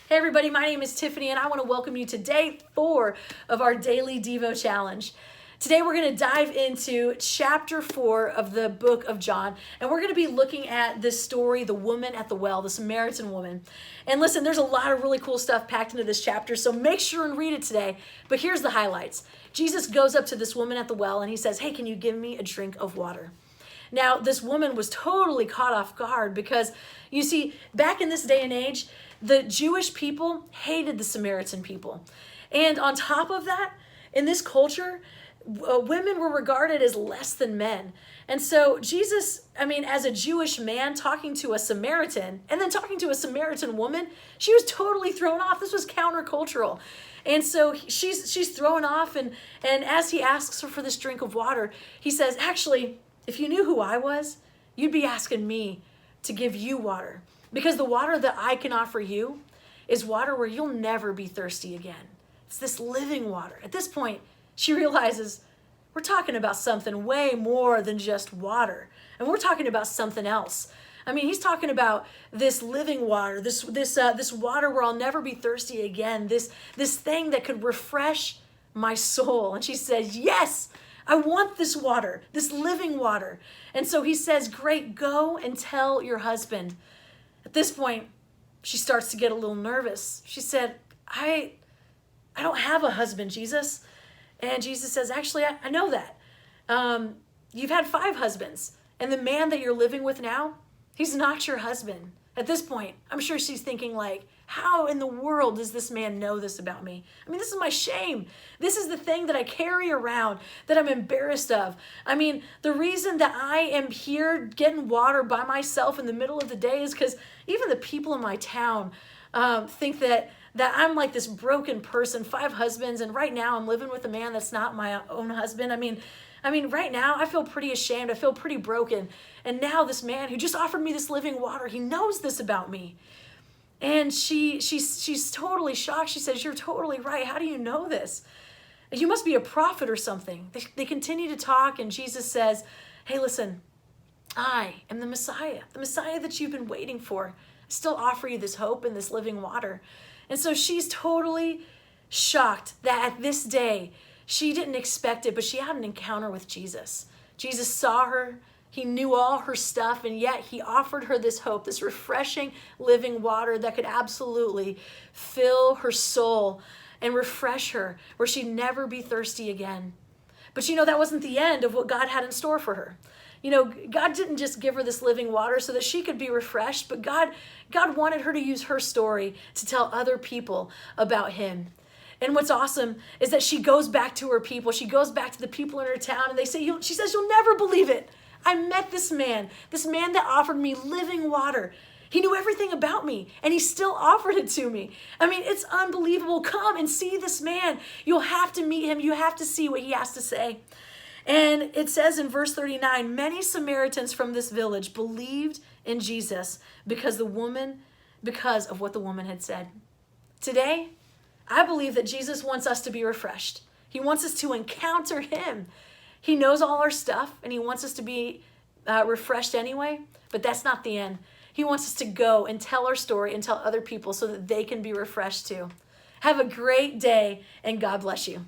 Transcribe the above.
Hey everybody, my name is Tiffany and I want to welcome you to day 4 of our daily Devo challenge. Today we're going to dive into chapter 4 of the book of John, and we're going to be looking at this story, the woman at the well, the Samaritan woman. And listen, there's a lot of really cool stuff packed into this chapter, so make sure and read it today. But here's the highlights. Jesus goes up to this woman at the well and he says, "Hey, can you give me a drink of water?" Now, this woman was totally caught off guard because, you see, back in this day and age, the Jewish people hated the Samaritan people. And on top of that, in this culture, women were regarded as less than men. And so Jesus, as a Jewish man talking to a Samaritan and then talking to a Samaritan woman, she was totally thrown off. This was countercultural. And so she's thrown off. And as he asks her for this drink of water, he says, "Actually, if you knew who I was, you'd be asking me to give you water. Because the water that I can offer you is water where you'll never be thirsty again. It's this living water." At this point, she realizes we're talking about something way more than just water. And we're talking about something else. He's talking about this living water, this water where I'll never be thirsty again, this thing that could refresh my soul. And she says, "Yes, I want this water, this living water." And so he says, "Great, go and tell your husband." At this point, she starts to get a little nervous. She said, I don't have a husband, Jesus." And Jesus says, "Actually, I know that. You've had 5 husbands, and the man that you're living with now, he's not your husband." At this point, I'm sure she's thinking how in the world does this man know this about me? This is my shame. This is the thing that I carry around that I'm embarrassed of. The reason that I am here getting water by myself in the middle of the day is because even the people in my town think that I'm like this broken person, 5 husbands, and right now I'm living with a man that's not my own husband. Right now I feel pretty ashamed. I feel pretty broken. And now this man who just offered me this living water, he knows this about me. And she's totally shocked. She says, "You're totally right. How do you know this? You must be a prophet or something." They continue to talk, and Jesus says, "Hey, listen, I am the Messiah that you've been waiting for. I still offer you this hope and this living water." And so she's totally shocked that at this day, she didn't expect it, but she had an encounter with Jesus. Jesus saw her. He knew all her stuff, and yet he offered her this hope, this refreshing living water that could absolutely fill her soul and refresh her where she'd never be thirsty again. But that wasn't the end of what God had in store for her. God didn't just give her this living water so that she could be refreshed, but God wanted her to use her story to tell other people about him. And what's awesome is that she goes back to her people. She goes back to the people in her town, and she says, "You'll never believe it. I met this man that offered me living water. He knew everything about me, and he still offered it to me. It's unbelievable. Come and see this man. You'll have to meet him. You have to see what he has to say." And it says in verse 39, many Samaritans from this village believed in Jesus because of what the woman had said. Today, I believe that Jesus wants us to be refreshed. He wants us to encounter him. He knows all our stuff, and he wants us to be refreshed anyway, but that's not the end. He wants us to go and tell our story and tell other people so that they can be refreshed too. Have a great day, and God bless you.